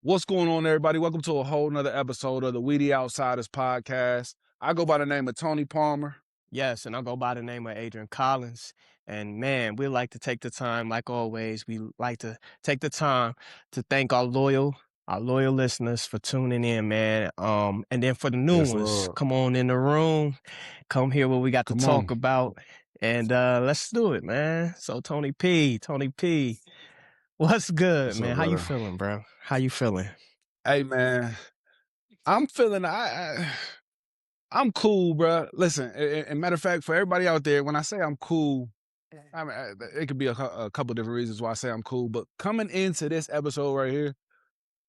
What's going on, everybody? Welcome to a whole nother episode of the Outsiders podcast. I go by the name of Tony Palmer. Yes, and I'll go by the name of Adrian Collins. And man, we like to take the time, like always, we like to take the time to thank our loyal listeners for tuning in, man. And then for the new Yes, ones, Lord. come on in the room, come hear what we got Come to talk on. about. And let's do it, man. So Tony P, what's good, What's man? up, How you brother? feeling, bro? How you feeling? Hey, man, I'm feeling, I'm cool, bro. Listen, and matter of fact, for everybody out there, when I say I'm cool, I mean, it could be a couple different reasons why I say I'm cool, but coming into this episode right here,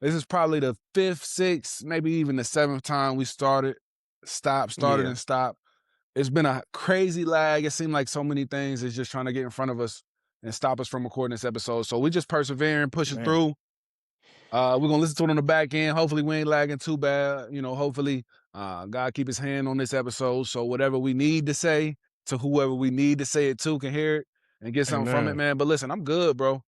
this is probably the 5th, 6th, maybe even the 7th time we started Yeah. and stopped. It's been a crazy lag. It seemed like so many things is just trying to get in front of us and stop us from recording this episode. So we just persevering, pushing Man. through. We're gonna listen to it on the back end. Hopefully we ain't lagging too bad. You know, hopefully God keep his hand on this episode. So whatever we need to say to whoever we need to say it to can hear it and get something from it, Amen. man. But listen, I'm good, bro.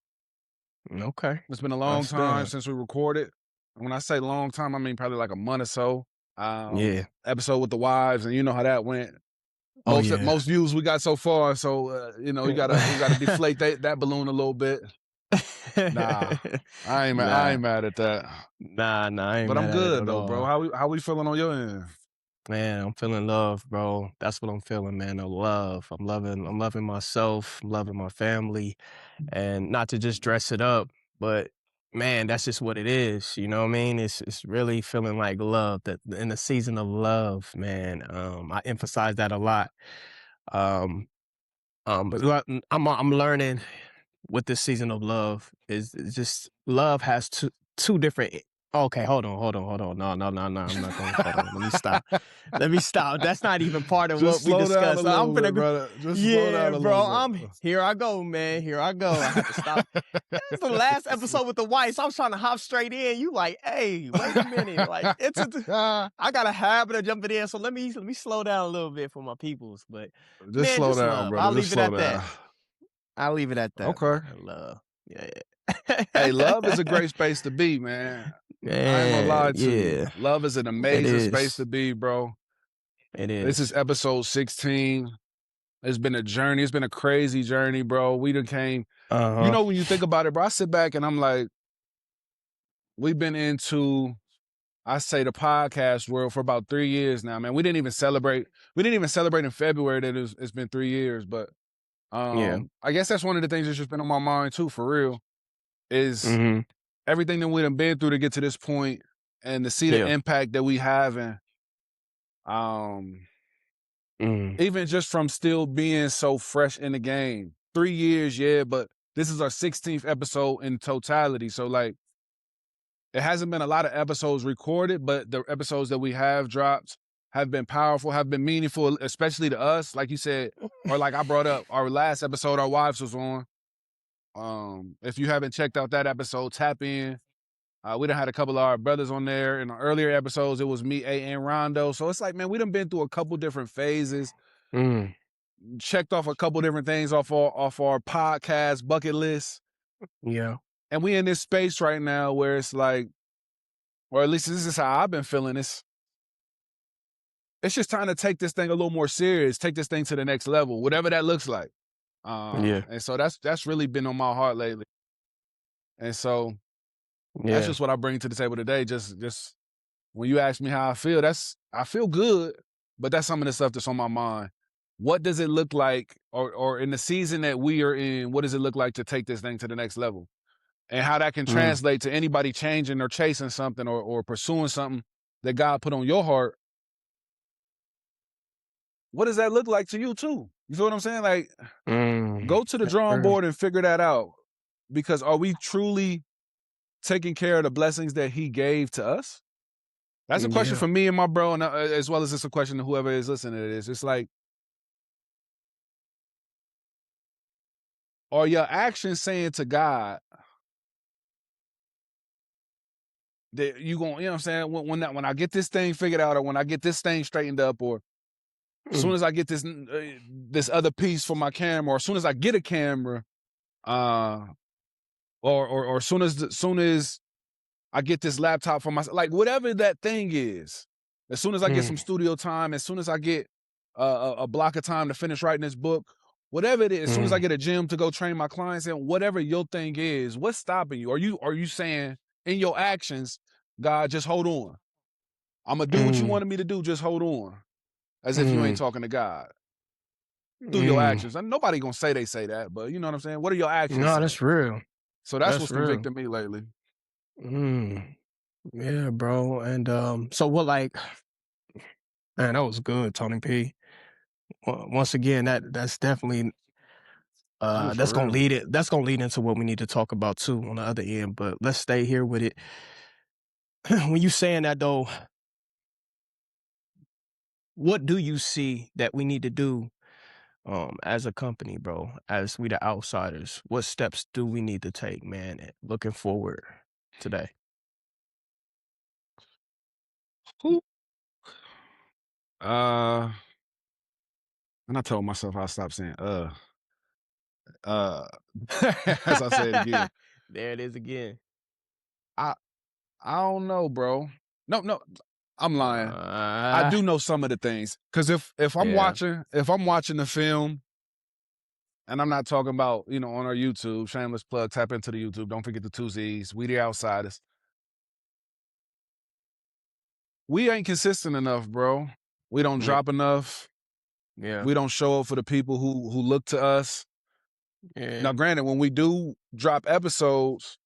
Okay. It's been a long That's time good. since we recorded. And when I say long time, I mean probably like a month or so. Yeah. Episode with the wives, and you know how that went. Oh, yeah. Most views we got so far, so you know we gotta deflate that balloon a little bit. Nah, I ain't mad at that. Nah, I ain't But I'm mad at it good at though, bro. all. How we feeling on your end? Man, I'm feeling love, bro. That's what I'm feeling, man. The love. I'm loving myself, I'm loving my family, and not to just dress it up, but man, that's just what it is. You know what I mean? It's really feeling like love, that in the season of love, man. I emphasize that a lot. But I'm learning with this season of love is just love has two different. Okay, hold on. No, I'm not going. Hold on. Let me stop. That's not even part of Just what we slow down a discussed. So I'm little gonna bit, go. brother. Just slow Yeah, down a bro. little bit. Here I go, man. Here I go. I have to stop. That's the last episode with the whites. I was trying to hop straight in. You like, hey, wait a minute. Like I got a habit of jumping in, so let me slow down a little bit for my peoples. But Just man, slow just down, love. brother. I'll Just leave it slow at down. that. I'll leave it at that, Okay. man. Love. Yeah. Hey, love is a great space to be, man. I ain't gonna lie to you. Love is an amazing space to be, bro. It is. This is episode 16. It's been a journey. It's been a crazy journey, bro. We done came. You know, when you think about it, bro, I sit back and I'm like, we've been into, I say, the podcast world for about 3 years now, man. We didn't even celebrate in February that it's been 3 years, but Yeah. I guess that's one of the things that's just been on my mind too, for real, is everything that we done been through to get to this point and to see the impact that we have, and even just from still being so fresh in the game. 3 years, yeah, but this is our 16th episode in totality. So like, it hasn't been a lot of episodes recorded, but the episodes that we have dropped have been powerful, have been meaningful, especially to us. Like you said, or like I brought up, our last episode, our wives was on. If you haven't checked out that episode, tap in. We done had a couple of our brothers on there. In the earlier episodes, it was me, A, and Rondo. So it's like, man, we done been through a couple different phases. Checked off a couple different things off our podcast bucket list. Yeah. And we in this space right now where it's like, or at least this is how I've been feeling this. It's just time to take this thing a little more serious, take this thing to the next level, whatever that looks like. And so that's really been on my heart lately. And so that's just what I bring to the table today. Just when you ask me how I feel, I feel good, but that's some of the stuff that's on my mind. What does it look like, or in the season that we are in, what does it look like to take this thing to the next level? And how that can translate to anybody changing or chasing something or pursuing something that God put on your heart. What does that look like to you too? You feel what I'm saying? Like, go to the drawing board and figure that out. Because are we truly taking care of the blessings that he gave to us? That's a question for me and my bro, and as well as it's a question to whoever is listening to this. It's like, are your actions saying to God that you gonna, you know what I'm saying? When I get this thing figured out, or when I get this thing straightened up, or as soon as I get this other piece for my camera, or as soon as I get a camera, or soon as I get this laptop for myself, like whatever that thing is. As soon as I get some Mm, studio time, as soon as I get a block of time to finish writing this book, whatever it is, as soon as I mm, get a gym to go train my clients in, whatever your thing is, what's stopping you? Are you saying in your actions, God, just hold on. I'm gonna do what you mm, wanted me to do, just hold on. As if you ain't mm, talking to God through your mm. actions. And nobody gonna say they say that, but you know what I'm saying? What do your actions No, say? that's real. So that's That's what's real. convicting me lately. Mm. Yeah, bro. And so what like man, that was good, Tony P. Once again, that's definitely Yeah, for real. that's gonna lead into what we need to talk about too on the other end. But let's stay here with it. When you saying that though, what do you see that we need to do as a company, bro, as we the outsiders? What steps do we need to take, man, looking forward today? Who? Uh, and I told myself I'll stop saying uh as I say it again. There it is again. I I don't know, bro. No, I'm lying. I Uh, do know some of the things. Cause if yeah. I'm watching the film, and I'm not talking about, on our YouTube, shameless plug, tap into the YouTube. Don't forget the two Z's. We the outsiders. We ain't consistent enough, bro. We don't Yeah. drop enough. Yeah. We don't show up for the people who look to us. Yeah. Now, granted, when we do drop episodes,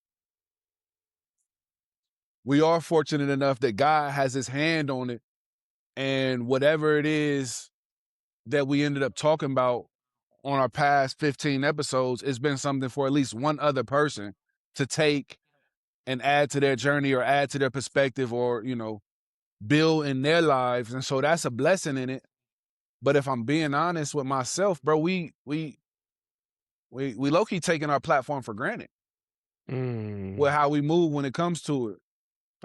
we are fortunate enough that God has his hand on it. And whatever it is that we ended up talking about on our past 15 episodes, it's been something for at least one other person to take and add to their journey or add to their perspective or, build in their lives. And so that's a blessing in it. But if I'm being honest with myself, bro, we low-key taking our platform for granted with Mm, how we move when it comes to it.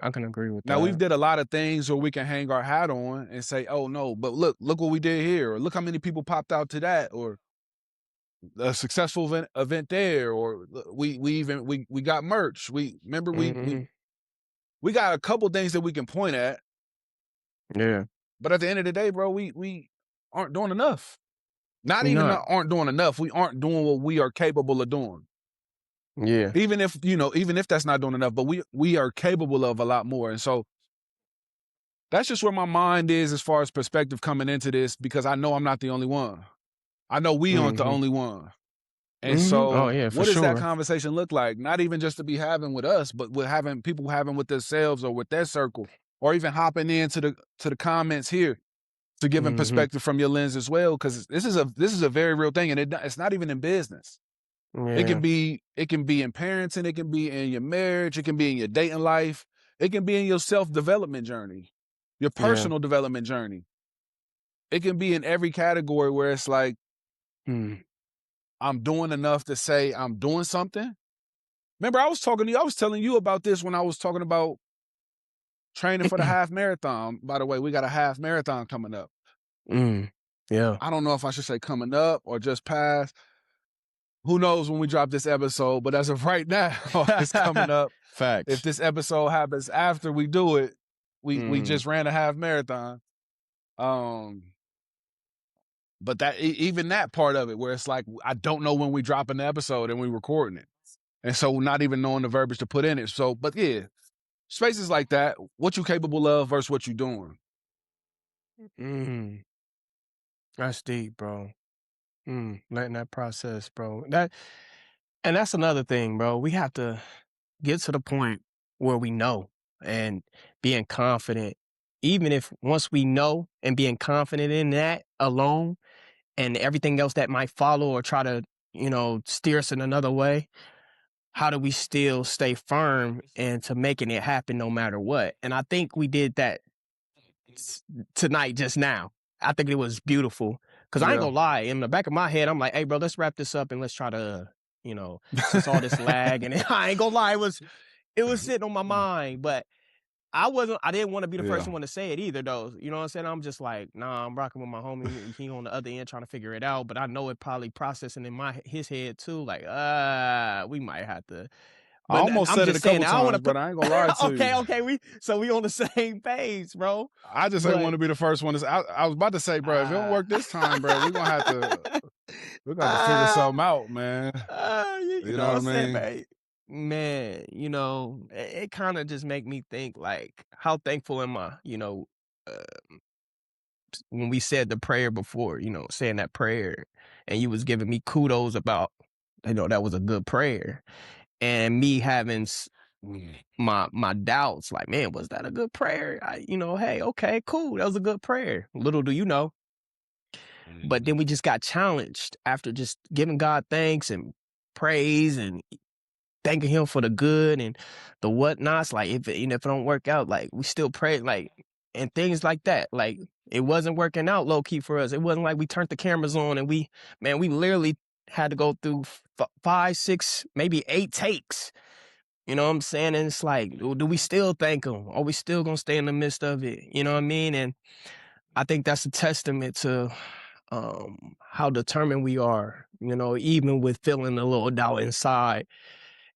I can agree with Now we've that. did a lot of things where we can hang our hat on and say, "Oh no, but look what we did here," or "Look how many people popped out to that," or "A successful event there," or "We even we got merch." We remember Mhm. we got a couple things that we can point at, Yeah. but at the end of the day, bro, we aren't doing enough. Not We even not. that aren't doing enough. We aren't doing what we are capable of doing. Yeah. Even if that's not doing enough, but we are capable of a lot more. And so that's just where my mind is as far as perspective coming into this, because I know I'm not the only one. I know we aren't the Mhm. only one. And Mhm. Oh, so yeah, for what does that sure. conversation look like? Not even just to be having with us, but with having people having with themselves or with their circle, or even hopping into the comments here to giving Mhm. perspective from your lens as well. Cause this is a very real thing. And it's not even in business. Yeah. It can be in parenting, it can be in your marriage, it can be in your dating life, it can be in your self-development journey, your Yeah. personal development journey. It can be in every category where it's like, Mm. I'm doing enough to say I'm doing something. Remember, I was telling you about this when I was talking about training for the half marathon. By the way, we got a half marathon coming up. Mm. Yeah. I don't know if I should say coming up or just past. Who knows when we drop this episode, but as of right now, it's coming up. If Facts. this episode happens after we do it, we Mhm. just ran a half marathon. Um, but even that part of it, where it's like I don't know when we dropping the episode and we recording it, and so not even knowing the verbiage to put in it. So, but yeah, spaces like that, what you capable of versus what you doing. Mm. That's deep, bro. Letting that process, bro. And that's another thing, bro. We have to get to the point where we know and being confident, even if once we know and being confident in that alone and everything else that might follow or try to, steer us in another way, how do we still stay firm and to making it happen no matter what? And I think we did that s- tonight just now. I think it was beautiful because I ain't Yeah. gonna lie. In the back of my head, I'm like, "Hey, bro, let's wrap this up and let's try to, since all this lag." And I ain't gonna lie, it was sitting on my mind, but I didn't want to be the first Yeah. one to say it either, though. You know what I'm saying? I'm just like, nah, I'm rocking with my homie. He on the other end trying to figure it out, but I know it probably processing in his head too. Like, we might have to I But almost I'm said it a just saying, couple I don't times, wanna but put I ain't gonna lie to you. okay, we on the same page, bro. I just ain't But wanna be the first one to I was about to say, bro, if it don't uh, work this time, bro, we gonna have to figure uh, something out, man. you You know know what what I'm saying, I mean? man, you know, it kinda just make me think, like, how thankful am I, uh, when we said the prayer before, saying that prayer, and you was giving me kudos about, that was a good prayer, and me having Mm, my doubts, like, man, was that a good prayer? Hey, okay, cool, that was a good prayer. Little do you know, but mhm. then we just got challenged after just giving God thanks and praise and thanking Him for the good and the whatnots. Like, if it don't work out, like, we still pray, like, and things like that. Like, it wasn't working out low key for us. It wasn't like we turned the cameras on and we literally had to go through 5, 6, maybe 8 takes. You know what I'm saying? And it's like, do we still thank Him? Are we still gonna stay in the midst of it? You know what I mean? And I think that's a testament to how determined we are, even with feeling a little doubt inside.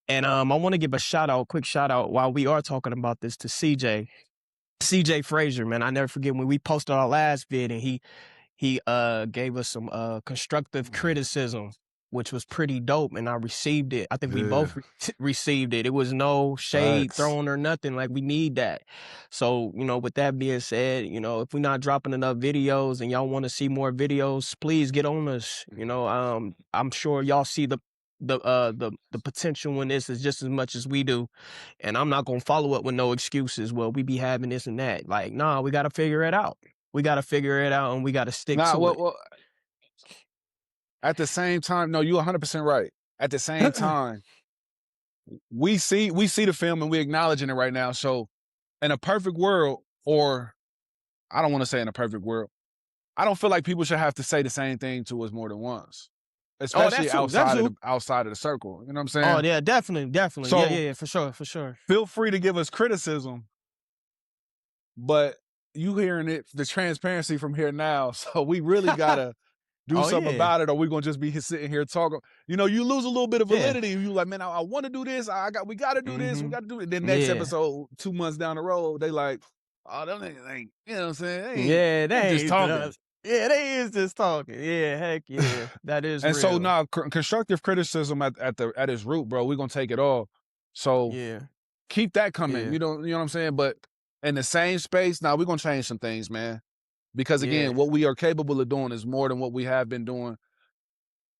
And I want to give a quick shout out while we are talking about this to CJ Frazier, man. I never forget when we posted our last vid and he gave us some constructive criticism, which was pretty dope, and I received it. I think we Yeah, both received it. It was no shade facts. thrown or nothing. Like, we need that. So, with that being said, if we're not dropping enough videos and y'all want to see more videos, please get on us. I'm sure y'all see the potential in this is just as much as we do. And I'm not gonna follow up with no excuses. Well, we be having this and that. Like, nah, we gotta figure it out. We gotta figure it out and we gotta stick Nah, to it. well, at the same time, no, you 100% right. At the same time, we see the film and we acknowledging it right now. So in a perfect world, or I don't want to say in a perfect world, I don't feel like people should have to say the same thing to us more than once, Oh, especially that's true. That's true. outside of the circle. You know what I'm Oh, saying? yeah, definitely, definitely. Yeah, yeah, So yeah, for sure, for sure. feel free to give us criticism, but you hearing it, the transparency from here now. So we really gotta do Oh, something yeah. about it, or we're gonna just be sitting here talking. You lose a little bit of Yeah. validity. You like, man, I want to do this. We got to do this. We Mm-hmm. got to do it. Then next Yeah. episode, 2 months down the road, they like, oh, them niggas ain't. You know what I'm saying? Yeah, They just they ain't talking. yeah, they is just talking. Yeah, heck yeah. That is And so real. now, constructive criticism at its root, bro. We're gonna take it all. So Yeah. keep that coming. Yeah. You know what I'm saying? But in the same space, now we're gonna change some things, man. Because Yeah. again, what we are capable of doing is more than what we have been doing.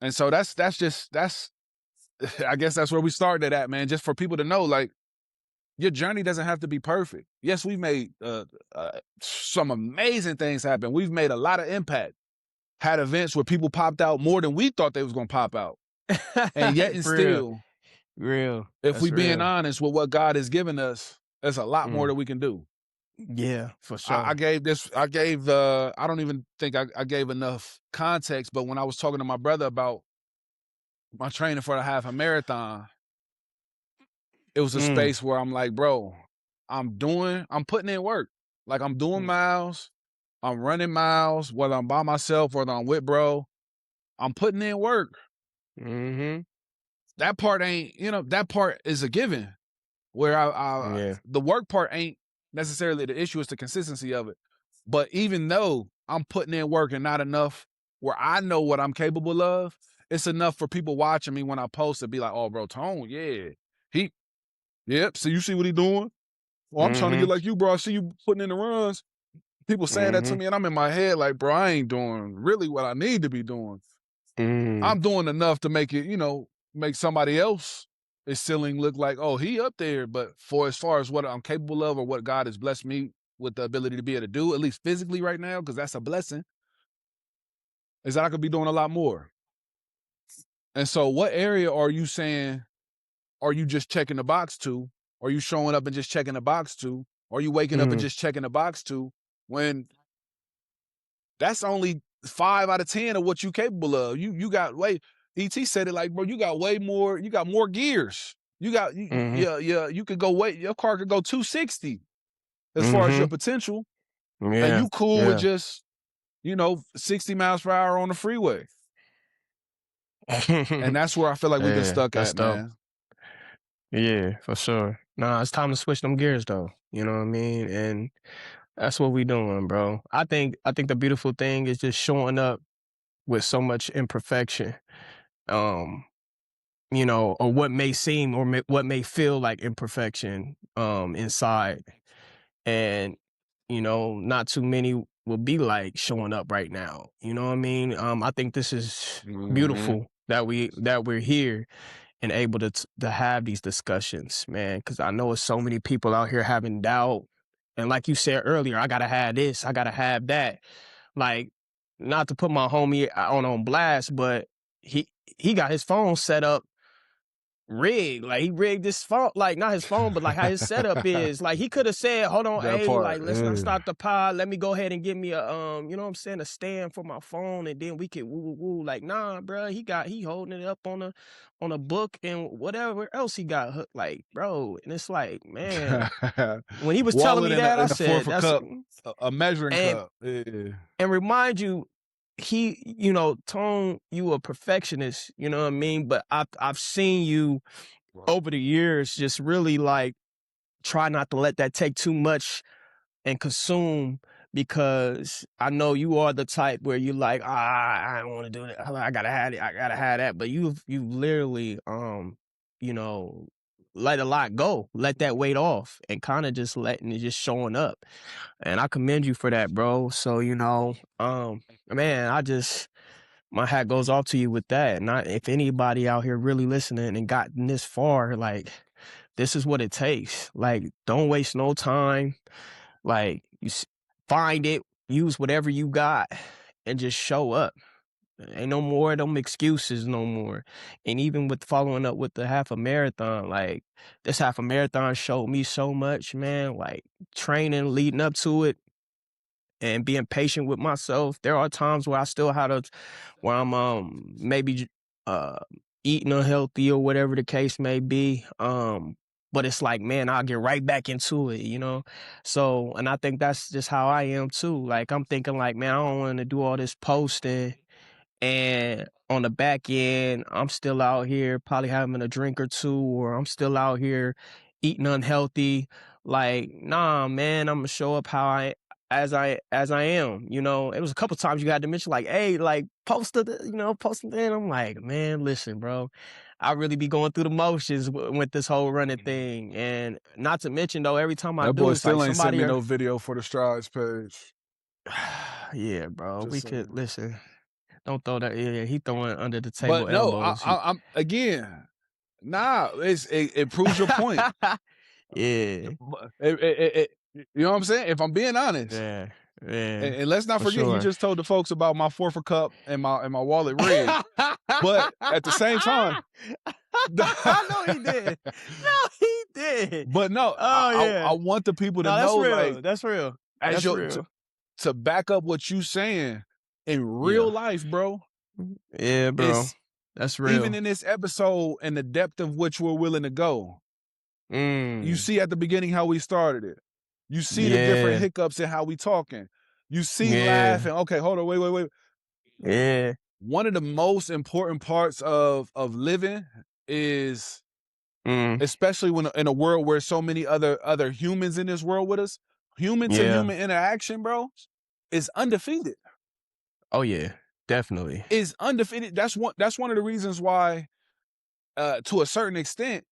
And so that's I guess that's where we started at, man. Just for people to know, like, your journey doesn't have to be perfect. Yes, we've made some amazing things happen. We've made a lot of impact. Had events where people popped out more than we thought they was gonna pop out. And yet and For real. still, Real. if we That's being real. honest with what God has given us, there's a lot more Mm. that we can do. Yeah, for I sure. gave I don't even think I gave enough context, but when I was talking to my brother about my training for the half a marathon, it was a Mm. space where I'm like, bro, I'm putting in work. Like, I'm doing Mm. miles, I'm running miles, whether I'm by myself, whether I'm with bro, I'm putting in work. Mhm. That part ain't, that part is a given. Where Yeah. the work part ain't necessarily the issue, it's the consistency of it. But even though I'm putting in work and not enough where I know what I'm capable of, it's enough for people watching me when I post to be like, oh, bro, Tone, yeah. Yep, so you see what he doing? Well, I'm trying to get Mhm. like you, bro. I see you putting in the runs. People saying that to Mhm. me, and I'm in my head like, bro, I ain't doing really what I need to be doing. Mm. I'm doing enough to make it, make somebody else his ceiling look like, oh, he up there. But for as far as what I'm capable of or what God has blessed me with the ability to be able to do, at least physically right now, because that's a blessing, is that I could be doing a lot more. And so what area are you saying, are you just checking the box to? Are you showing up and just checking the box to? Are you waking up and Mm. just checking the box to? When that's only 5 out of 10 of what you capable of. You got way. ET said it like, bro, you got way more. You got more gears. Mhm. Yeah, yeah. You could go way. Your car could go 260 as far as your Mhm. potential, and Yeah. you cool with Yeah. just 60 miles per hour on the freeway. And that's where I feel like we get Yeah, stuck that's at, dope. man. Yeah, for sure. Nah, it's time to switch them gears though. You know what I mean? And that's what we doing, bro. I think the beautiful thing is just showing up with so much imperfection. Um, or what may seem or what may feel like imperfection inside. And not too many will be like showing up right now. You know what I mean? I think this is Mhm. beautiful that we're here and able to have these discussions, man. Because I know it's so many people out here having doubt, and like you said earlier, I gotta have this, I gotta have that. Like, not to put my homie on blast, but he he got his phone set up rigged. Like he rigged his phone, like not his phone, but like how his setup is. Like he could have said, "Hold on, That hey, part, like let's not yeah. start the pod. Let me go ahead and get me a you know what I'm saying, a stand for my phone, and then we could woo woo woo." Like nah, bro, he holding it up on a book and whatever else he got hooked. Like bro, and it's like man, when he was telling Wallet me that, I in a said fourth a that's cup, a measuring and cup. Yeah. and remind you Tone, you a perfectionist, you know what I mean? But I've seen you over the years just really like try not to let that take too much and consume, because I know you are the type where you like, I don't want to do that. I gotta have it. I gotta have that. But you've literally you know, let a lot go, let that weight off, and kind of just letting it just showing up. And I commend you for that, bro. So, man, my hat goes off to you with that. And if anybody out here really listening and gotten this far, like, this is what it takes. Like, don't waste no time. Like, find it, use whatever you got, and just show up. Ain't no more of them excuses no more. And even with following up with the half a marathon, like, this half a marathon showed me so much, man. Like, training leading up to it, and being patient with myself. There are times where I still had where I'm maybe uh eating unhealthy or whatever the case may be. But it's like, man, I'll get right back into it. So, and I think that's just how I am too. Like I'm thinking like, man, I don't want to do all this posting, and on the back end, I'm still out here probably having a drink or two, or I'm still out here eating unhealthy. Like, nah, man, I'm gonna show up as I am. It was a couple times you had to mention like, hey, like post post it. And I'm like, man, listen, bro, I really be going through the motions with this whole running thing. And not to mention though, every time I That do, boy it's like still ain't sent somebody me no video for the strides page. yeah, bro, we Just could saying. listen. Don't throw that. Yeah, he throwing under the But table no, elbows. I'm again. Nah, it proves your point. Yeah, You know what I'm saying? If I'm being honest, yeah, yeah, and let's not for forget, you sure. just told the folks about my fourth a cup and my wallet rigged. But at the same time, I know he did. No, he did. but no, Oh I yeah. want the people to No, that's know, like, real. That's real. as That's your real. to back up what you saying in real Yeah. life, bro. Yeah, bro. It's That's even real. in this episode and the depth of which we're willing to go. You Mm. see at the beginning how we started it. You see the different Yeah. hiccups and how we talking. You see Yeah. laughing. Okay, hold on, wait. Yeah. One of the most important parts of living is, Mm. especially when in a world where so many other humans in this world with us, human to Yeah. human interaction, bro, is undefeated. Oh yeah. Definitely. Is undefeated. That's one of the reasons why, to a certain extent,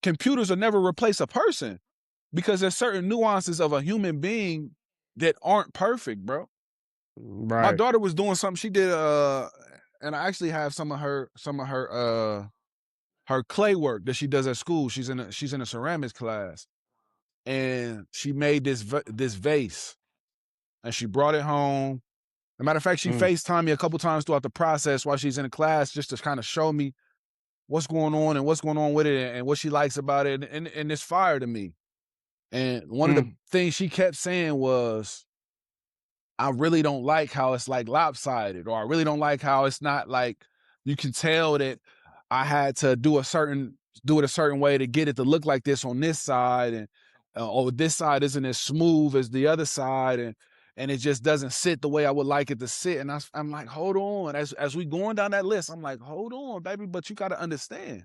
computers will never replace a person, because there's certain nuances of a human being that aren't perfect, bro. My Right. daughter was doing something she did, and I actually have some of her clay work that she does at school. She's in a ceramics class, and she made this vase, and she brought it home. As a matter of fact, she Mm. FaceTimed me a couple times throughout the process while she's in the class, just to kind of show me what's going on and what's going on with it and what she likes about it, and it's fire to me. And one of the Mm. things she kept saying was, I really don't like how it's like lopsided, or I really don't like how it's not like, you can tell that I had to do it a certain way to get it to look like this on this side, and or this side isn't as smooth as the other side, and it just doesn't sit the way I would like it to sit. And I'm like, hold on, as we going down that list, I'm like, hold on, baby, but you got to understand,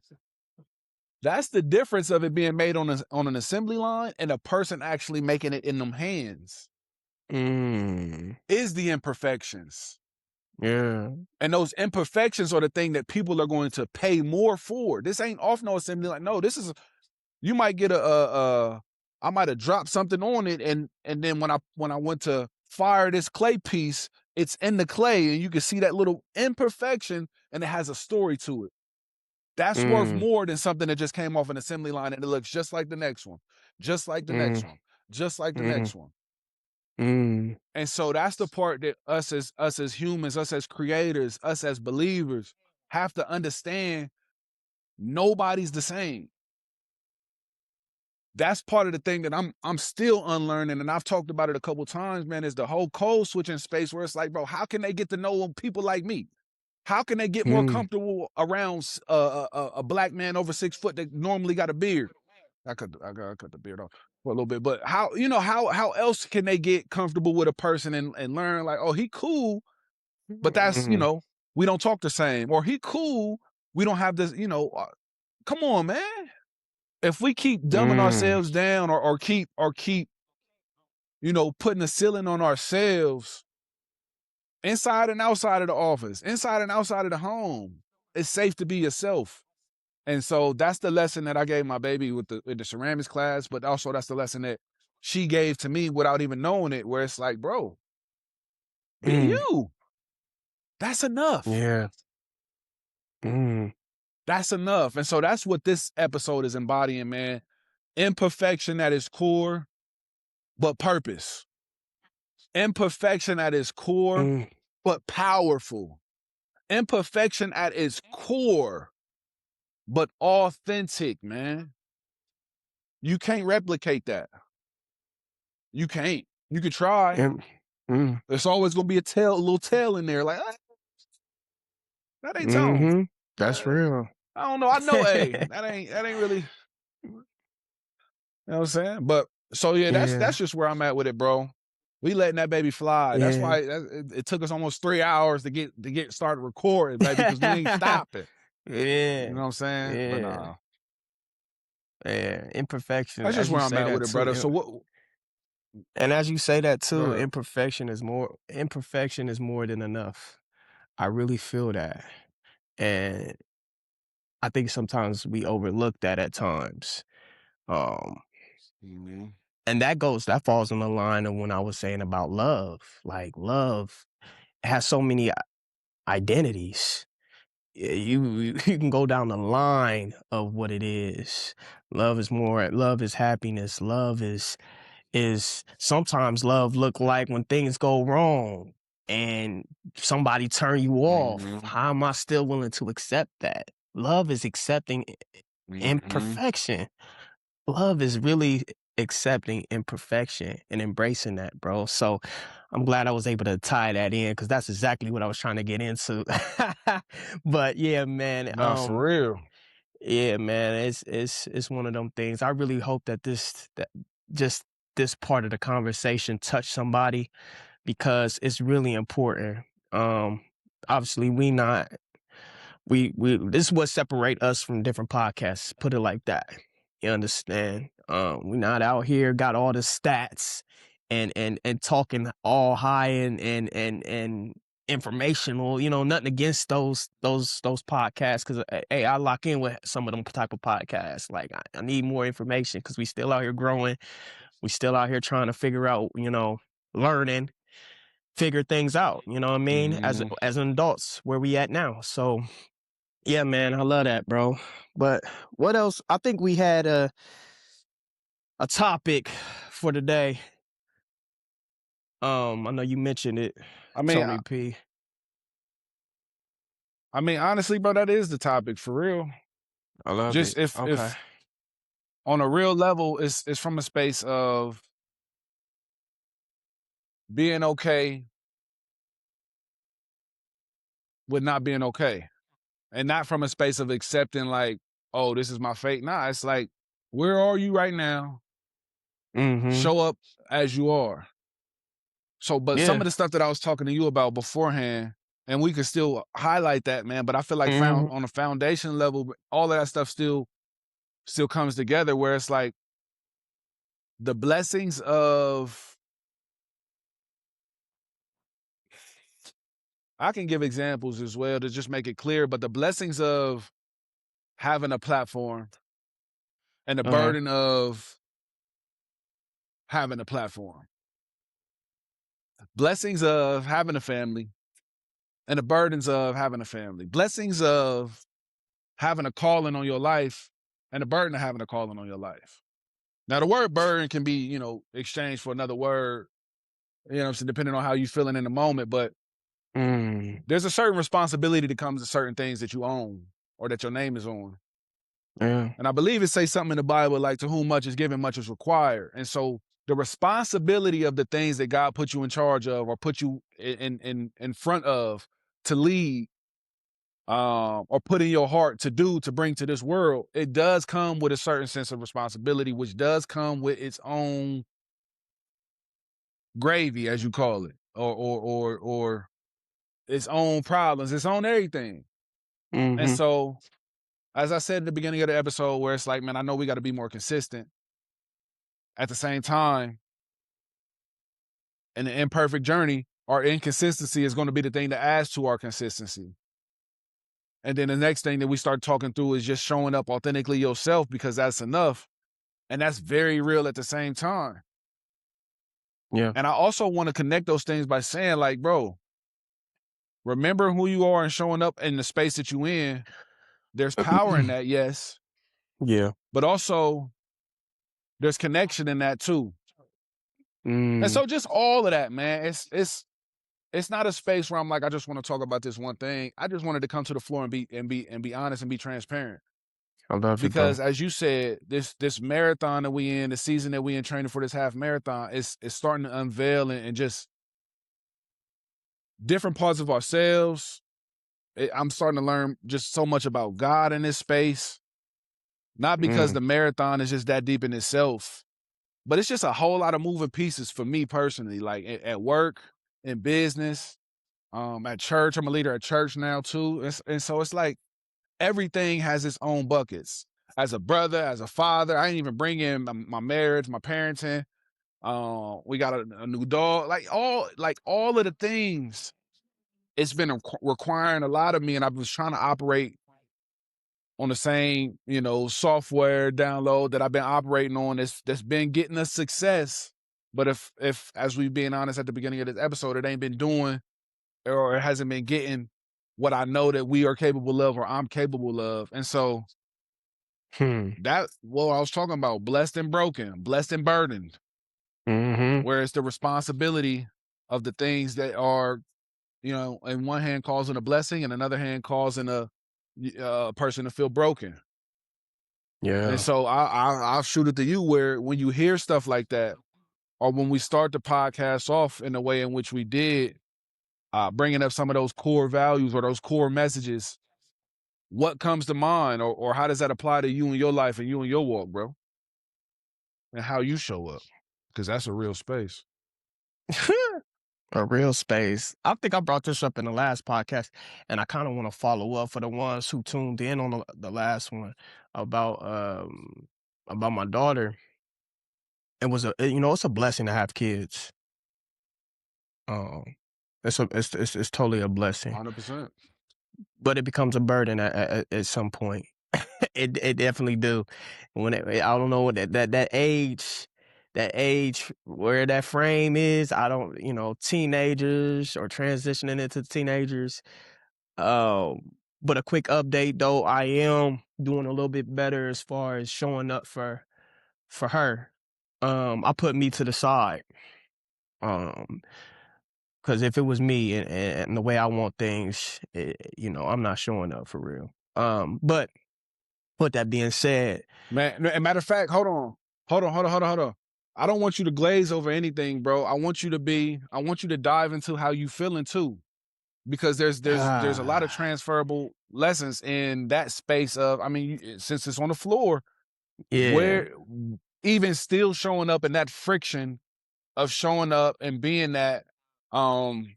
That's the difference of it being made on an assembly line and a person actually making it in them hands. Is the imperfections. Yeah. And those imperfections are the thing that people are going to pay more for. This ain't off no assembly line. No, this is you might get I might have dropped something on it, and then when I went to fire this clay piece, it's in the clay, and you can see that little imperfection, and it has a story to it. That's worth more than something that just came off an assembly line and it looks just like the next one, just like the next one, just like the next one. And so that's the part that us as humans, us as creators, us as believers have to understand. Nobody's the same. That's part of the thing that I'm still unlearning, and I've talked about it a couple times, man, is the whole code switching space where it's like, bro, how can they get to know people like me? How can they get more comfortable around a black man over 6 foot that normally got a beard? I cut the beard off for a little bit, but how else can they get comfortable with a person and learn like, oh, he cool, but that's we don't talk the same, or he cool, we don't have this, come on, man. If we keep dumbing ourselves down or keep putting a ceiling on ourselves inside and outside of the office, inside and outside of the home, it's safe to be yourself. And so that's the lesson that I gave my baby with the ceramics class, but also that's the lesson that she gave to me without even knowing it, where it's like, bro, be you. That's enough. Yeah. That's enough. And so that's what this episode is embodying, man. Imperfection at its core, but purpose. Imperfection at its core, but powerful. Imperfection at its core, but authentic, man. You can't replicate that. You can't. You could try. There's always gonna be a little tail in there, like that ain't tone. That's real. I don't know. I know, that ain't really. You know what I'm saying? But so yeah, that's just where I'm at with it, bro. We letting that baby fly. That's why it took us almost 3 hours to get started recording, baby, because we ain't stopping. Yeah. You know what I'm saying? Yeah. But nah. Yeah. Imperfection. That's just where I'm at with it, brother. So what? And as you say that too, imperfection is more than enough. I really feel that. And I think sometimes we overlook that at times. And that falls in the line of when I was saying about love. Like love has so many identities. You can go down the line of what it is. Love is happiness. Love is sometimes love look like when things go wrong and somebody turn you off. How am I still willing to accept that? Love is accepting imperfection. Love is really accepting imperfection and embracing that, bro. So I'm glad I was able to tie that in because that's exactly what I was trying to get into. But yeah, man. No, for real. Yeah, man. It's one of them things. I really hope that this part of the conversation touched somebody because it's really important. Obviously this is what separate us from different podcasts, put it like that. You understand? We're not out here got all the stats and talking all high and informational, nothing against those podcasts because hey, I lock in with some of them type of podcasts. Like I need more information because we still out here growing. We still out here trying to figure out, learning, figure things out, you know what I mean? As an adults, where we at now. So yeah, man, I love that, bro. But what else? I think we had a topic for today. I know you mentioned it. Tony P. I mean, honestly, bro, that is the topic for real. I love just it. if on a real level, it's from a space of being okay with not being okay. And not from a space of accepting like, oh, this is my fate. Nah, it's like, where are you right now? Show up as you are. So, but some of the stuff that I was talking to you about beforehand, and we could still highlight that, man. But I feel like on a foundation level, all of that stuff still still comes together, where it's like the blessings of, I can give examples as well to just make it clear, but the blessings of having a platform and the Uh-huh. burden of having a platform. Blessings of having a family and the burdens of having a family. Blessings of having a calling on your life and the burden of having a calling on your life. Now, the word burden can be, exchanged for another word, what I'm saying, depending on how you're feeling in the moment. But Mm. there's a certain responsibility that comes to certain things that you own or that your name is on. Yeah. And I believe it says something in the Bible like, to whom much is given, much is required. And so the responsibility of the things that God put you in charge of or put you in front of to lead, or put in your heart to do, to bring to this world, it does come with a certain sense of responsibility, which does come with its own gravy, as you call it, or its own problems, its own everything. And Mhm. so, as I said at the beginning of the episode, where it's like, man, I know we got to be more consistent. At the same time, in the imperfect journey, our inconsistency is going to be the thing that adds to our consistency. And then the next thing that we start talking through is just showing up authentically yourself, because that's enough. And that's very real at the same time. Yeah. And I also want to connect those things by saying, like, bro, remember who you are and showing up in the space that you in. There's power in that, yes, Yeah. but also there's connection in that too. And Mm. so just all of that, man, it's not a space where I'm like, I just want to talk about this one thing. I just wanted to come to the floor and be honest and be transparent. I love it, bro. Because as you said, this marathon that we in, the season that we in training for this half marathon, is starting to unveil and just different parts of ourselves. I'm starting to learn just so much about God in this space. Not because Mm. the marathon is just that deep in itself, but it's just a whole lot of moving pieces for me personally, like at work, in business, at church. I'm a leader at church now too. And so it's like everything has its own buckets. As a brother, as a father, I didn't even bring in my marriage, my parenting. We got a new dog, like all of the things. It's been requiring a lot of me, and I was trying to operate on the same, software download that I've been operating on that's been getting us success. But if as we being honest at the beginning of this episode, it ain't been doing, or it hasn't been getting what I know that we are capable of or I'm capable of. And so Hmm. that what I was talking about, blessed and broken, blessed and burdened, Mhm. where it's the responsibility of the things that are, in one hand causing a blessing and another hand causing a person to feel broken. And Yeah. so I'll shoot it to you, where when you hear stuff like that, or when we start the podcast off in the way in which we did, bringing up some of those core values or those core messages, what comes to mind, or how does that apply to you in your life and you in your walk, bro, and how you show up? Because that's a real space. A real space. I think I brought this up in the last podcast, and I kind of want to follow up for the ones who tuned in on the last one about about my daughter. It was it's a blessing to have kids. Um, it's totally a blessing, 100%. but it becomes a burden at some point. It definitely do. I don't know what that age where that frame is. I don't, teenagers or transitioning into teenagers. But a quick update though, I am doing a little bit better as far as showing up for her. I put me to the side. Um, because if it was me and the way I want things, I'm not showing up for real. But with that being said, Man, and matter of fact, hold on. I don't want you to glaze over anything, bro. I want you to dive into how you feeling too. Because there's a lot of transferable lessons in that space of, I mean, since it's on the floor, yeah, where even still showing up in that friction of showing up and being that, um,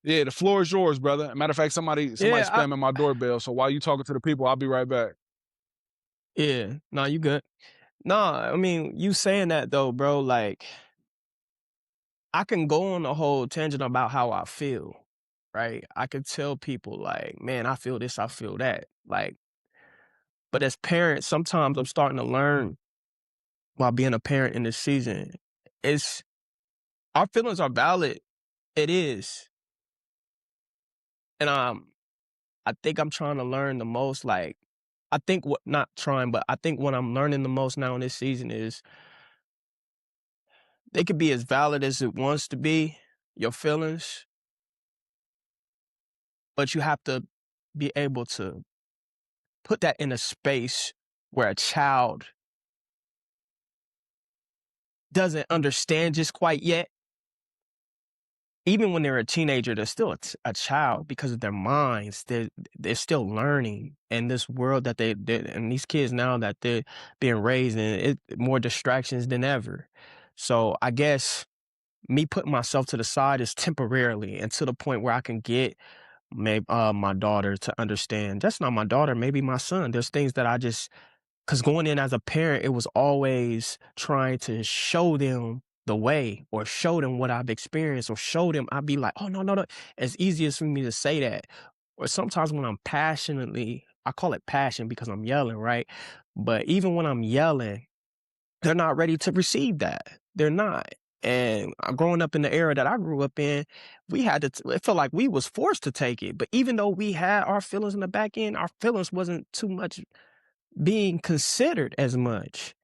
yeah, the floor is yours, brother. Matter of fact, somebody yeah, spamming my doorbell. So while you talking to the people, I'll be right back. Yeah. No, you good. No, I mean, you saying that though, bro, like, I can go on a whole tangent about how I feel, right? I could tell people like, "Man, I feel this, I feel that." Like, but as parents, sometimes I'm starting to learn while being a parent in this season, it's our feelings are valid. It is. And, I think I'm trying to learn the most, like I think what not trying, but I think what I'm learning the most now in this season is they could be as valid as it wants to be, your feelings, but you have to be able to put that in a space where a child doesn't understand just quite yet. Even when they're a teenager, they're still a child because of their minds. They're still learning, and this world that they and these kids now that they're being raised in, it more distractions than ever. So I guess me putting myself to the side is temporarily and to the point where I can get maybe my daughter to understand. That's not my daughter, maybe my son. There's things that I just because going in as a parent, it was always trying to show them the way or show them what I've experienced or show them. I'd be like, oh, no, no, no. It's easiest for me to say that. Or sometimes when I'm passionately, I call it passion because I'm yelling, right? But even when I'm yelling, they're not ready to receive that. They're not. And growing up in the era that I grew up in, we had to, it felt like we was forced to take it. But even though we had our feelings in the back end, our feelings wasn't too much being considered as much.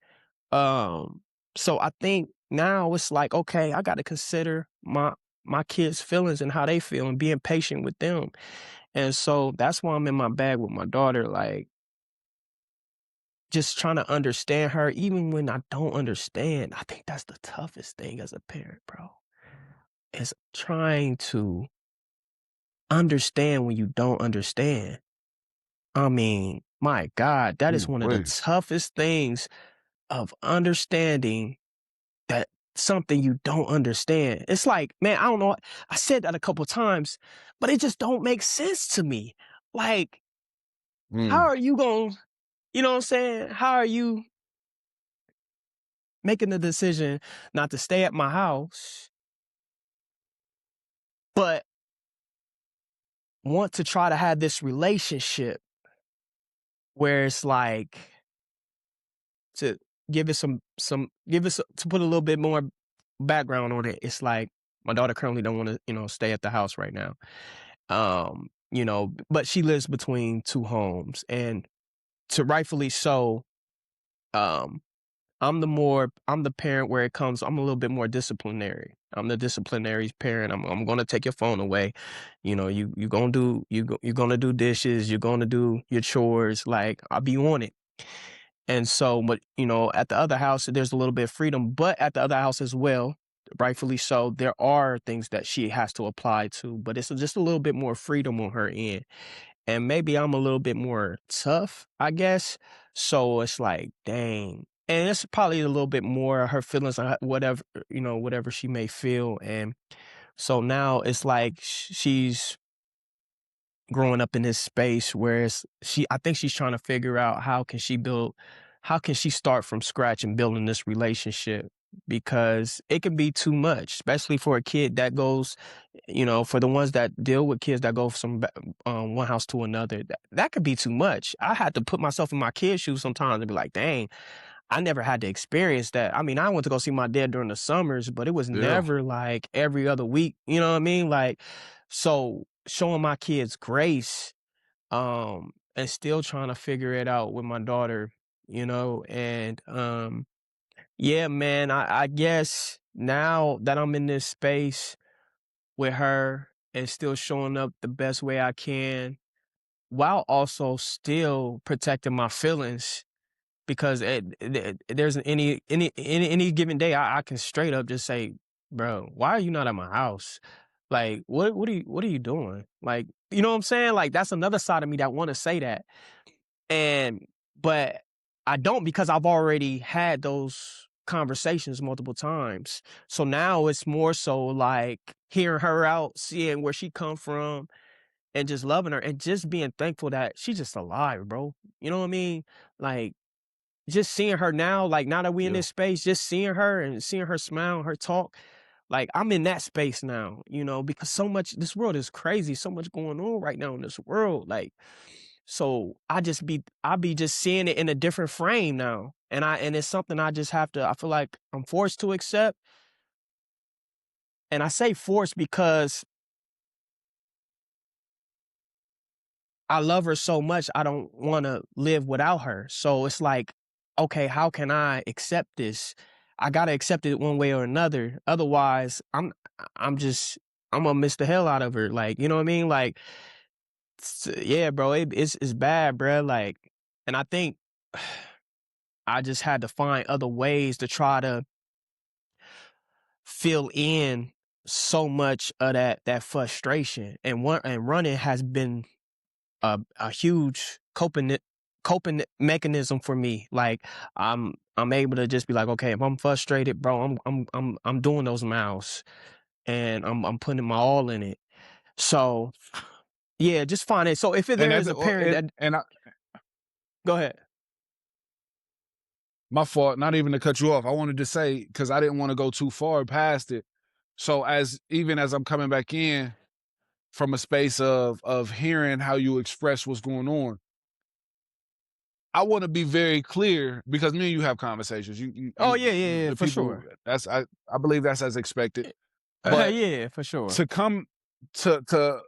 Um, so I think now it's like, okay, I got to consider my kids' feelings and how they feel and being patient with them. And so that's why I'm in my bag with my daughter, like just trying to understand her, even when I don't understand. I think that's the toughest thing as a parent, bro. Is trying to understand when you don't understand. I mean, my God, that is Ooh, one of the wait. toughest things of understanding that something you don't understand. It's like, man, I don't know. I said that a couple times, but it just don't make sense to me. Like, how Mm, are you going, you know what I'm saying? How are you making the decision not to stay at my house, but want to try to have this relationship where it's like to give it give us to put a little bit more background on it. It's like my daughter currently don't want to, stay at the house right now. But she lives between two homes, and to rightfully so, um, I'm the parent where it comes, I'm a little bit more disciplinary. I'm the disciplinary parent. I'm gonna take your phone away. You gonna do you're gonna do dishes, you're gonna do your chores, like I'll be on it. And so, but at the other house, there's a little bit of freedom, but at the other house as well, rightfully so, there are things that she has to apply to, but it's just a little bit more freedom on her end. And maybe I'm a little bit more tough, I guess. So it's like, dang. And it's probably a little bit more her feelings, whatever, whatever she may feel. And so now it's like she's growing up in this space where I think she's trying to figure out how can she start from scratch and building this relationship, because it can be too much, especially for a kid that goes, for the ones that deal with kids that go from one house to another, that could be too much. I had to put myself in my kid's shoes sometimes and be like, dang, I never had to experience that. I mean, I went to go see my dad during the summers, but it was yeah. never like every other week. You know what I mean? Like, so showing my kids grace, and still trying to figure it out with my daughter, and yeah, man, I guess now that I'm in this space with her and still showing up the best way I can while also still protecting my feelings, because there's any given day I can straight up just say, bro, why are you not at my house? Like, what are you doing? Like, you know what I'm saying? Like, that's another side of me that want to say that, and but I don't, because I've already had those conversations multiple times. So now it's more so like hearing her out, seeing where she come from, and just loving her and just being thankful that she's just alive, bro. You know what I mean? Like, just seeing her now, like now that we in Yeah. this space, just seeing her and seeing her smile, her talk, like I'm in that space now, you know, because so much this world is crazy, so much going on right now in this world. Like, so I be just seeing it in a different frame now. And it's something I just have to, I feel like I'm forced to accept. And I say forced because I love her so much, I don't want to live without her. So it's like, okay, how can I accept this? I got to accept it one way or another. Otherwise, I'm just, I'm gonna miss the hell out of her. Like, you know what I mean? Like, yeah, bro, it's bad, bro. Like, and I think I just had to find other ways to try to fill in so much of that frustration. And running has been a huge coping mechanism for me. Like I'm able to just be like, okay, if I'm frustrated, bro, I'm doing those miles and I'm putting my all in it. So yeah, just find it. So if And there that's is a parent that and I, go ahead. my fault, not even to cut you off. I wanted to say, because I didn't want to go too far past it. So even as I'm coming back in from a space of hearing how you express what's going on, I want to be very clear because me and you have conversations. Oh yeah, yeah, yeah, The for people sure. I believe that's as expected. But Yeah, for sure. to come to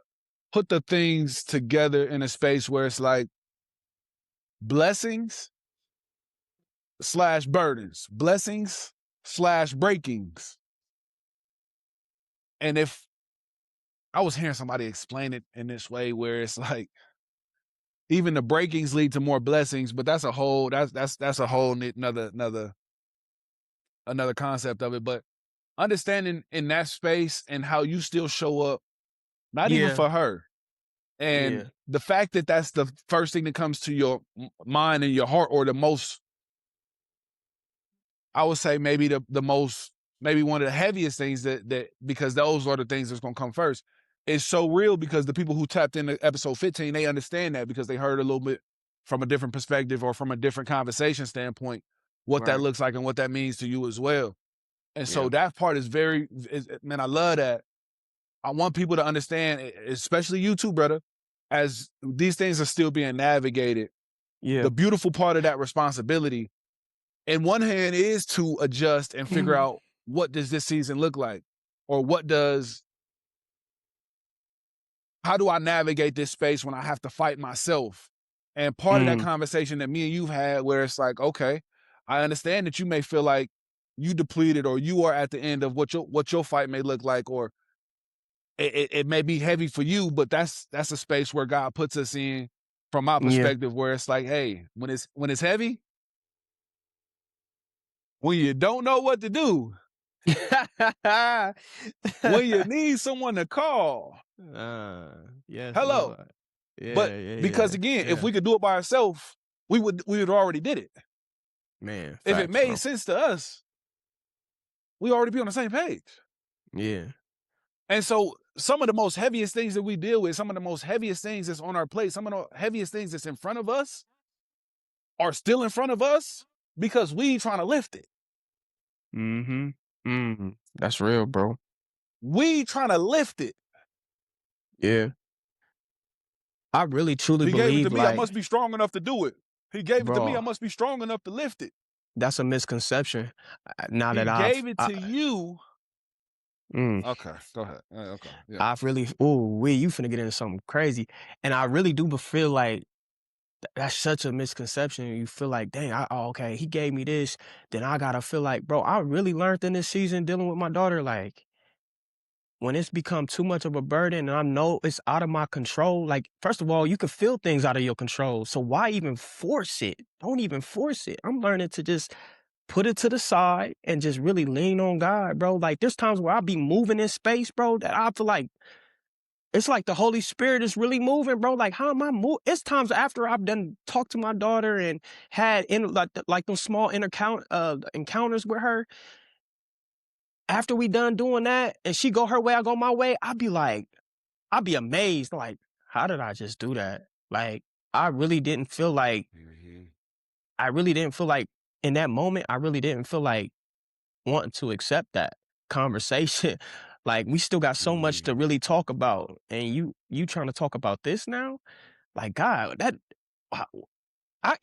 put the things together in a space where it's like blessings slash burdens, blessings slash breakings. And if I was hearing somebody explain it in this way where it's like even the breakings lead to more blessings, but that's a whole that's a whole another concept of it. But understanding in that space and how you still show up, not even Yeah, for her, and yeah. the fact that that's the first thing that comes to your mind and your heart, or the most, I would say maybe the most, maybe one of the heaviest things that because those are the things that's gonna come first. It's so real because the people who tapped into episode 15, they understand that because they heard a little bit from a different perspective or from a different conversation standpoint, what that Right. looks like and what that means to you as well. And so Yeah. that part is man, I love that. I want people to understand, especially you too, brother, as these things are still being navigated. Yeah. The beautiful part of that responsibility, in one hand, is to adjust and figure out what does this season look like, or how do I navigate this space when I have to fight myself? And part of that Mm, conversation that me and you've had, where it's like, okay, I understand that you may feel like you depleted, or you are at the end of what your fight may look like, or it may be heavy for you, but that's a space where God puts us in, from my yeah. perspective, where it's like, hey, when it's heavy, when you don't know what to do, when you need someone to call, Yes, hello. Lord. But Yeah, yeah, because yeah, again, if yeah. we could do it by ourselves, we would already did it. Man, If it facts, made bro. sense to us, we already be on the same page. Yeah. And so some of the most heaviest things that we deal with, some of the most heaviest things that's on our plate, some of the heaviest things that's in front of us are still in front of us because we trying to lift it. Mhm. Mhm. That's real, bro. We trying to lift it. Yeah. I really truly He gave it to believe, me. I like, must be strong enough to do it. He gave it to me. I bro, must be strong enough to lift it. that's a misconception. Now He that gave it to you. mm, Okay, go ahead. Okay, yeah. I've really, you finna get into something crazy. And I really do feel like that's such a misconception. You feel like, dang, okay, he gave me this, then I gotta feel like, bro, I really learned in this season dealing with my daughter, like, when it's become too much of a burden and I know it's out of my control, like, first of all, you can feel things out of your control. So why even force it? Don't even force it. I'm learning to just put it to the side and just really lean on God, bro. Like, there's times where I'll be moving in space, bro, that I feel like it's like the Holy Spirit is really moving, bro. Like, how am I move? It's times after I've done talked to my daughter and had in like those small encounters with her. After we done doing that, and she go her way, I go my way. I'd be amazed. Like, how did I just do that? Like, I really didn't feel like Mhm. I really didn't feel like in that moment, I really didn't feel like wanting to accept that conversation. Like, we still got so much to Mm. really talk about, and you trying to talk about this now? Like, God, that wow,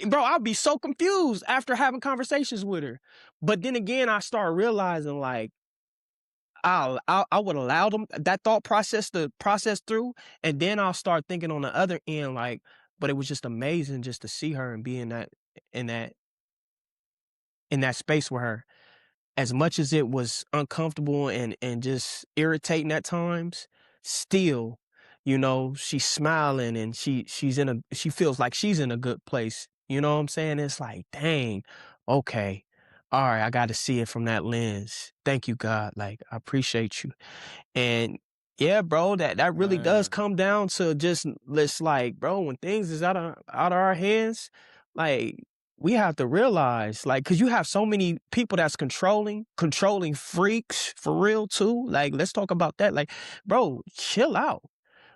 bro, I'll be so confused after having conversations with her. But then again, I start realizing, like, I would allow them that thought process to process through, and then I'll start thinking on the other end, like, but it was just amazing just to see her and be in that in that space with her. As much as it was uncomfortable and just irritating at times, still, she's smiling and she feels like she's in a good place. You know what I'm saying? It's like, dang, okay. All right, I got to see it from that lens. Thank you, God. Like, I appreciate you. And yeah, bro, that really does Man. come down to just let's like, bro, when things is out of our hands, like we have to realize, like, cause you have so many people that's controlling freaks for real too. Like, let's talk about that. Like, bro, chill out.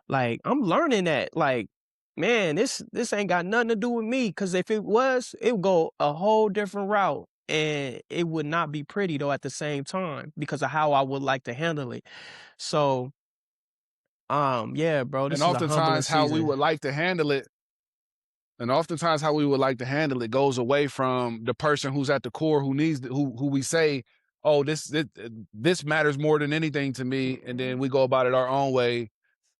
Like, I'm learning that, like, man, this ain't got nothing to do with me. Cause if it was, it would go a whole different route. And it would not be pretty though at the same time because of how I would like to handle it. So, yeah, bro, And this is a humbling oftentimes how we season. would like to handle it And oftentimes, how we would like to handle it goes away from the person who's at the core, who needs who we say, "Oh, this matters more than anything to me," and then we go about it our own way,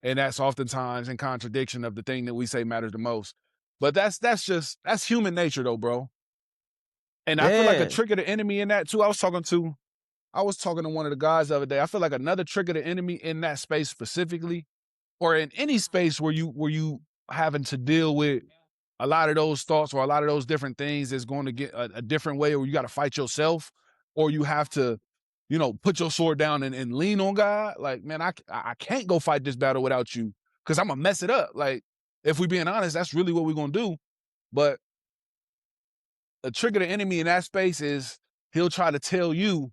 and that's oftentimes in contradiction of the thing that we say matters the most. But that's human nature, though, bro. And I feel like a Man. trick of the enemy in that too. I was talking to one of the guys the other day. I feel like another trick of the enemy in that space specifically, or in any space where you having to deal with a lot of those thoughts or a lot of those different things is going to get a different way, or you got to fight yourself, or you have to, put your sword down and lean on God. Like, man, I can't go fight this battle without you because I'm gonna mess it up. Like, if we being honest, that's really what we're gonna do. But a trick of the enemy in that space is he'll try to tell you,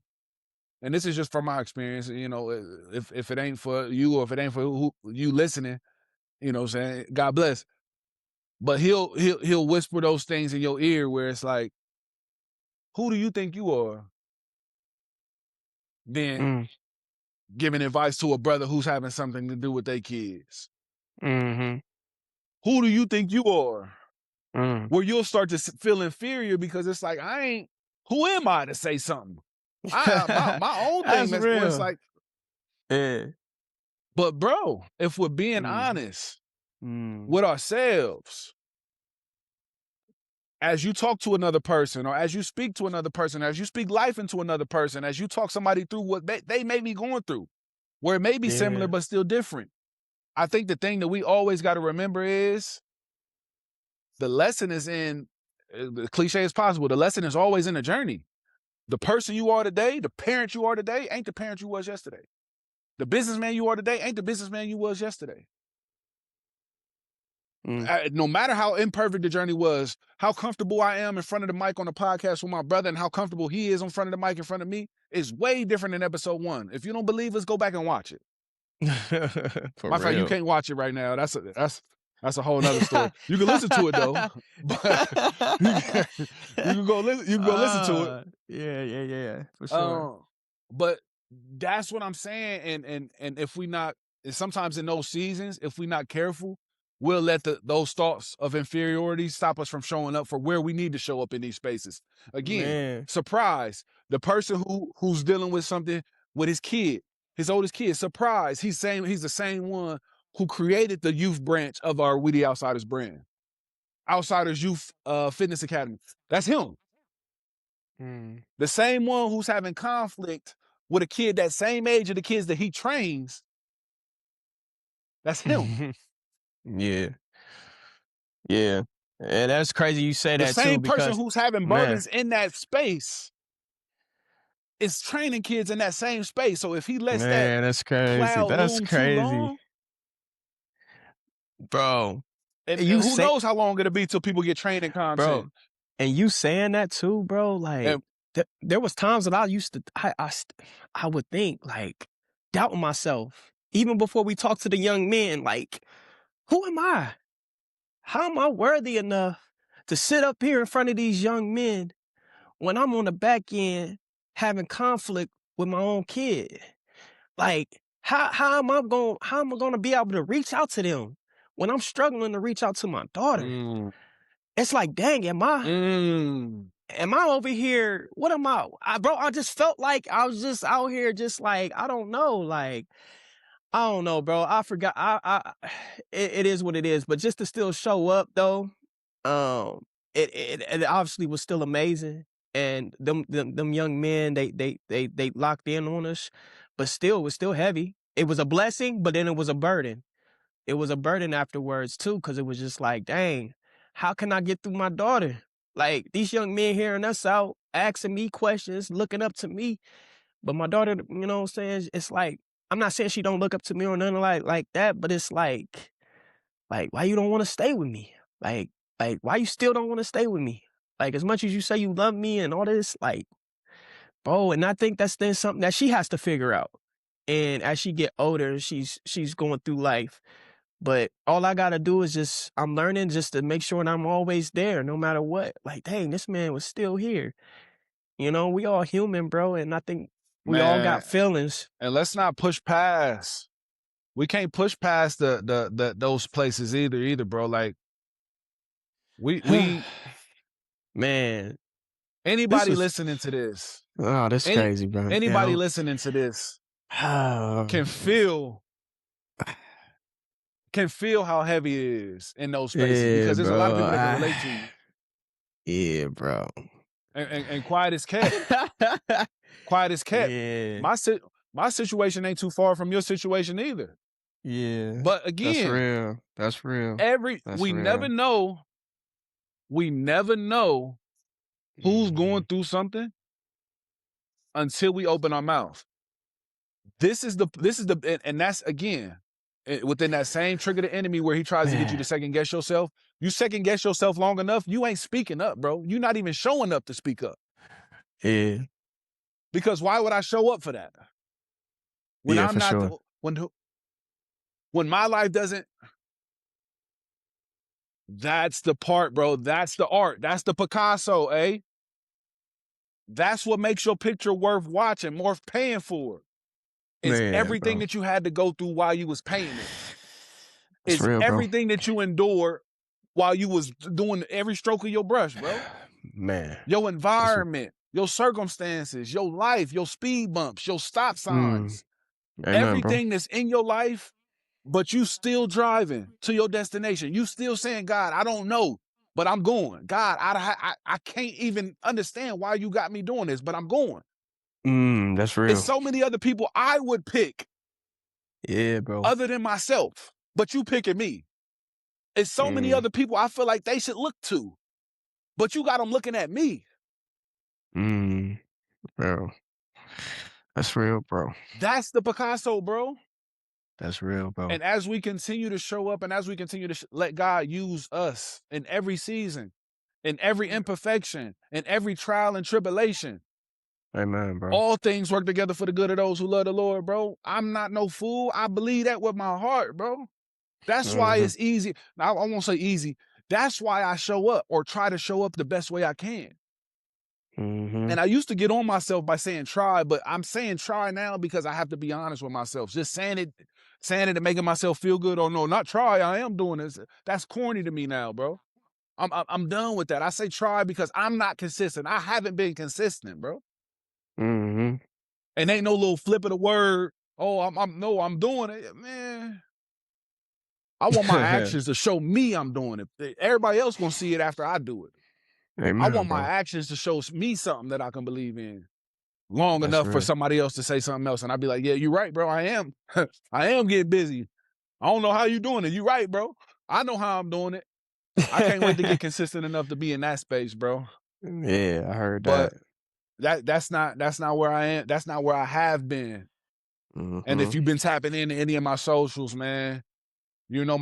and this is just from my experience, if it ain't for you or if it ain't for you listening, what I'm saying, God bless. But he'll whisper those things in your ear where it's like, who do you think you are? Then Mm, giving advice to a brother who's having something to do with their kids. mhm, Who do you think you are? mm. Where you'll start to feel inferior because it's like, who am I to say something? My own thing, That's that's where it's real. like, Yeah. but bro, if we're being Mhm, honest mm. with ourselves, as you talk to another person, or as you speak to another person, as you speak life into another person, as you talk somebody through what they may be going through, where it may be similar Yeah. but still different. I think the thing that we always got to remember is the lesson is in, the cliche as possible, the lesson is always in the journey. The person you are today, the parent you are today, ain't the parent you was yesterday. The businessman you are today ain't the businessman you was yesterday. Mm. No matter how imperfect the journey was, how comfortable I am in front of the mic on the podcast with my brother and how comfortable he is in front of the mic in front of me is way different than episode 1. If you don't believe us, go back and watch it. For Matter of fact, you real. can't watch it right now. That's a whole nother story. You can listen to it though, but you can, you can go listen to it. Yeah, yeah, yeah, for sure. Um, but that's what I'm saying. And if we not, sometimes in those seasons, if we not careful, we'll let those thoughts of inferiority stop us from showing up for where we need to show up in these spaces. Again, Man. surprise, the person who's dealing with something with his kid, his oldest kid, surprise, he's the same one who created the youth branch of our We the Outsiders brand. Outsiders Youth Fitness Academy. That's him. Mm. The same one who's having conflict with a kid that same age of the kids that he trains, that's him. Yeah, yeah. And that's crazy you say The that too same person because, who's having man, burdens in that space is training kids in that same space. So if he lets that that's crazy. cloud That's loom too crazy. long, Bro, and you who say knows how long it'll be till people get training content. bro, and you saying that too, bro, like, And there was times that I used to I would think, like, doubting myself, even before we talk to the young men, like, "Who am I? How am I worthy enough to sit up here in front of these young men when I'm on the back end having conflict with my own kid. Like, how am I gonna be able to reach out to them when I'm struggling to reach out to my daughter? Mm. It's like, dang, am I over here? What am bro, I just felt like I was just out here just like, I don't know, like, I don't know, bro. I forgot. It is what it is. But just to still show up though, it obviously was still amazing. And them young men, they locked in on us, but still, it was still heavy. It was a blessing, but then it was a burden. It was a burden afterwards too, because it was just like, dang, how can I get through my daughter? Like these young men hearing us out, asking me questions, looking up to me. But my daughter, you know what I'm saying? It's like, I'm not saying she don't look up to me or nothing like that, but it's like, why you don't want to stay with me? Like, why you still don't want to stay with me? Like, as much as you say you love me and all this, like, bro, and I think that's then something that she has to figure out. And as she get older, she's going through life. But all I gotta do is I'm learning just to make sure that I'm always there, no matter what. Like, dang, this man was still here. You know, we all human, bro, and I think we all got Man, feelings. and let's not push past. We can't push past the those places either, bro. Like we Man, anybody listening to this, this is crazy, bro. anybody listening to this can feel how heavy it is in those spaces because there's a lot of people that can relate to you. Yeah, bro. And quiet is kept. Quiet is kept. Yeah. My situation ain't too far from your situation either. Yeah. But again, That's real. We never know who's going through something until we open our mouth. This is the and that's again within that same trigger the enemy where he tries to get you to second guess yourself. You second guess yourself long enough, you ain't speaking up, bro. You're not even showing up to speak up. Yeah. Because why would I show up for that? When I'm not sure. when my life doesn't. That's the part, bro. That's the art. That's the Picasso, eh? That's what makes your picture worth watching, worth paying for. It's everything that you had to go through while you was painting it. It's real, everything that you endured while you was doing every stroke of your brush, bro. Man. Your environment, your circumstances, your life, your speed bumps, your stop signs. Everything that's in your life, but you still driving to your destination. You still saying, God, I don't know, but I'm going. God, I can't even understand why you got me doing this, but I'm going. That's real. There's so many other people I would pick. Yeah, bro. Other than myself, but you picking me. It's so many other people I feel like they should look to, but you got them looking at me. Bro. That's real, bro. That's the Picasso, bro. That's real, bro. And as we continue to show up and as we continue to let God use us in every season, in every imperfection, in every trial and tribulation. Amen, bro. All things work together for the good of those who love the Lord, bro. I'm not no fool. I believe that with my heart, bro. That's why it's easy. Now, I won't say easy. That's why I show up or try to show up the best way I can. And I used to get on myself by saying try, but I'm saying try now because I have to be honest with myself. Just saying it and making myself feel good. Or no, not try. I am doing this. That's corny to me now, bro. I'm done with that. I say try because I'm not consistent. I haven't been consistent, bro. And ain't no little flip of the word. Oh, I'm doing it, man. I want my actions to show me I'm doing it. Everybody else gonna see it after I do it. Amen, I want my bro. actions to show me something that I can believe in long enough for somebody else to say something else. And I'd be like, yeah, you're right, bro. I am. I am getting busy. I don't know how you doing it. You right, bro. I know how I'm doing it. I can't wait to get consistent enough to be in that space, bro. Yeah, I heard that. But that's not where I am. That's not where I have been. And if you've been tapping into any of my socials, man, you know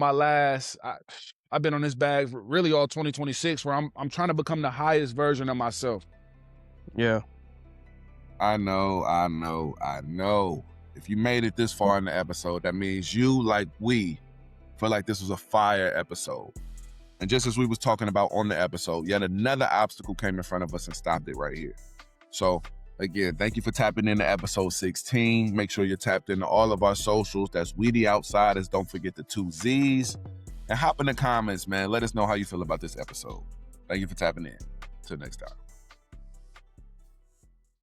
I've been on this bag for really all 2026 where I'm trying to become the highest version of myself. Yeah. I know. If you made it this far in the episode, that means you, like we, feel like this was a fire episode. And just as we was talking about on the episode, yet another obstacle came in front of us and stopped it right here. So again, thank you for tapping into episode 16. Make sure you're tapped into all of our socials. That's We The Outsiders. Don't forget the 2 Z's. And hop in the comments, man. Let us know how you feel about this episode. Thank you for tapping in. Till next time.